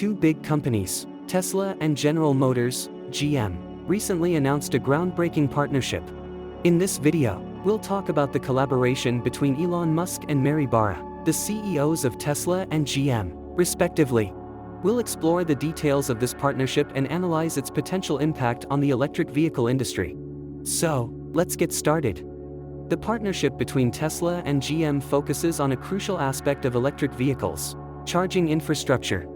Two big companies, Tesla and General Motors, GM, recently announced a groundbreaking partnership. In this video, we'll talk about the collaboration between Elon Musk and Berra, the CEOs of Tesla and GM, respectively. We'll explore the details of this partnership and analyze its potential impact on the electric vehicle industry. So, let's get started. The partnership between Tesla and GM focuses on a crucial aspect of electric vehicles: charging infrastructure.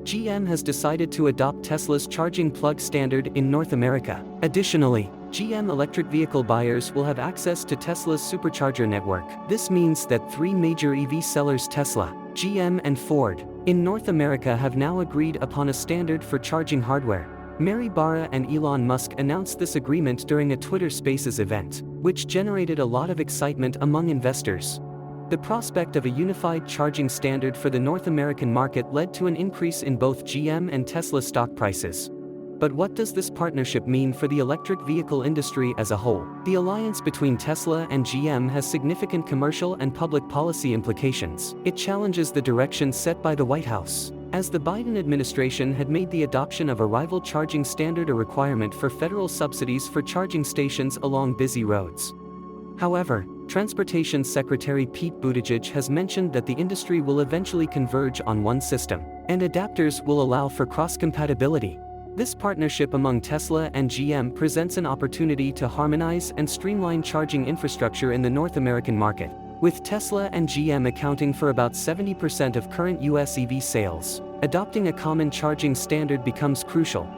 GM has decided to adopt Tesla's charging plug standard in North America. Additionally, GM electric vehicle buyers will have access to Tesla's supercharger network. This means that three major EV sellers, Tesla, GM and Ford, in North America have now agreed upon a standard for charging hardware. Berra and Elon Musk announced this agreement during a Twitter Spaces event, which generated a lot of excitement among investors. The prospect of a unified charging standard for the North American market led to an increase in both GM and Tesla stock prices. But what does this partnership mean for the electric vehicle industry as a whole? The alliance between Tesla and GM has significant commercial and public policy implications. It challenges the direction set by the White House, as the Biden administration had made the adoption of a rival charging standard a requirement for federal subsidies for charging stations along busy roads. However, Transportation Secretary Pete Buttigieg has mentioned that the industry will eventually converge on one system, and adapters will allow for cross-compatibility. This partnership among Tesla and GM presents an opportunity to harmonize and streamline charging infrastructure in the North American market, with Tesla and GM accounting for about 70% of current US EV sales. Adopting a common charging standard becomes crucial.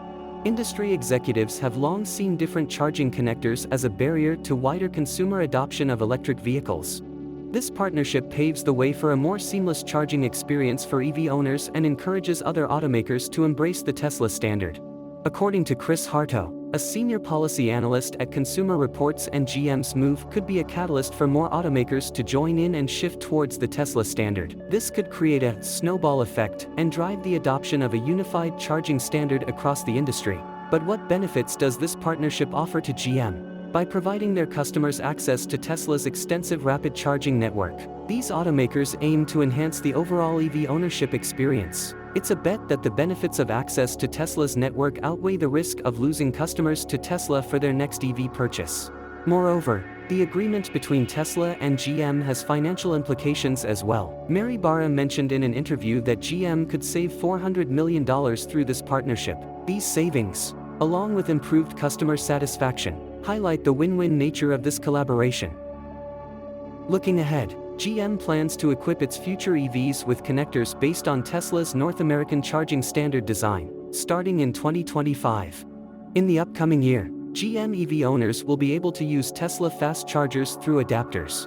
Industry executives have long seen different charging connectors as a barrier to wider consumer adoption of electric vehicles. This partnership paves the way for a more seamless charging experience for EV owners and encourages other automakers to embrace the Tesla standard. According to Chris Harto, a senior policy analyst at Consumer Reports, and GM's move could be a catalyst for more automakers to join in and shift towards the Tesla standard. This could create a snowball effect and drive the adoption of a unified charging standard across the industry. But what benefits does this partnership offer to GM? By providing their customers access to Tesla's extensive rapid charging network, these automakers aim to enhance the overall EV ownership experience. It's a bet that the benefits of access to Tesla's network outweigh the risk of losing customers to Tesla for their next EV purchase. Moreover, the agreement between Tesla and GM has financial implications as well. Berra mentioned in an interview that GM could save $400 million through this partnership. These savings, along with improved customer satisfaction, highlight the win-win nature of this collaboration. Looking ahead, GM plans to equip its future EVs with connectors based on Tesla's North American charging standard design, starting in 2025. In the upcoming year, GM EV owners will be able to use Tesla fast chargers through adapters.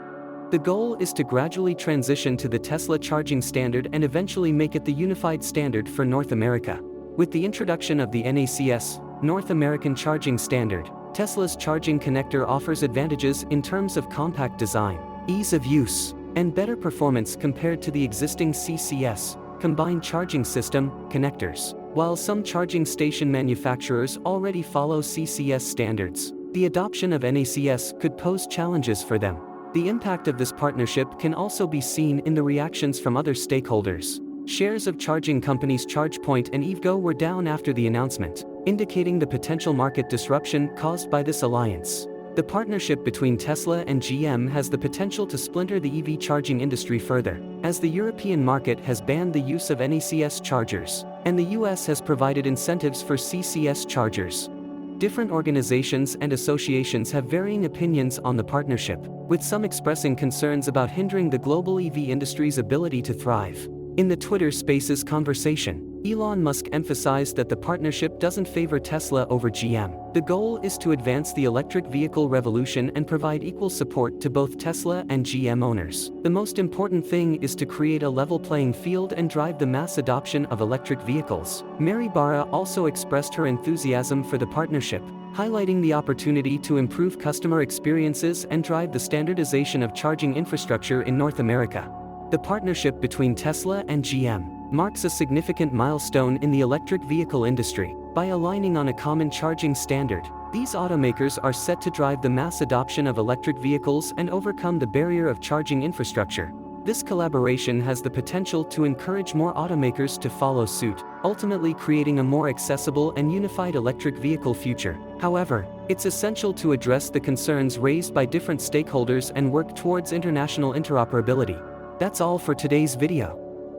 The goal is to gradually transition to the Tesla charging standard and eventually make it the unified standard for North America. With the introduction of the NACS, North American Charging Standard, Tesla's charging connector offers advantages in terms of compact design, ease of use, and better performance compared to the existing CCS, combined charging system, connectors. While some charging station manufacturers already follow CCS standards, the adoption of NACS could pose challenges for them. The impact of this partnership can also be seen in the reactions from other stakeholders. Shares of charging companies ChargePoint and EVgo were down after the announcement, indicating the potential market disruption caused by this alliance. The partnership between Tesla and GM has the potential to splinter the EV charging industry further, as the European market has banned the use of NACS chargers, and the US has provided incentives for CCS chargers. Different organizations and associations have varying opinions on the partnership, with some expressing concerns about hindering the global EV industry's ability to thrive. In the Twitter Spaces conversation, Elon Musk emphasized that the partnership doesn't favor Tesla over GM. The goal is to advance the electric vehicle revolution and provide equal support to both Tesla and GM owners. The most important thing is to create a level playing field and drive the mass adoption of electric vehicles. Berra also expressed her enthusiasm for the partnership, highlighting the opportunity to improve customer experiences and drive the standardization of charging infrastructure in North America. The partnership between Tesla and GM marks a significant milestone in the electric vehicle industry. By aligning on a common charging standard, these automakers are set to drive the mass adoption of electric vehicles and overcome the barrier of charging infrastructure. This collaboration has the potential to encourage more automakers to follow suit, ultimately creating a more accessible and unified electric vehicle future. However, it's essential to address the concerns raised by different stakeholders and work towards international interoperability. That's all for today's video.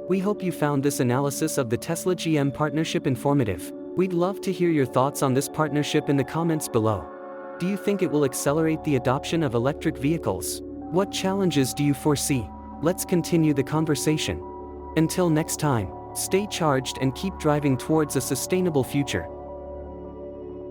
We hope you found this analysis of the Tesla-GM partnership informative. We'd love to hear your thoughts on this partnership in the comments below. Do you think it will accelerate the adoption of electric vehicles? What challenges do you foresee? Let's continue the conversation. Until next time, stay charged and keep driving towards a sustainable future.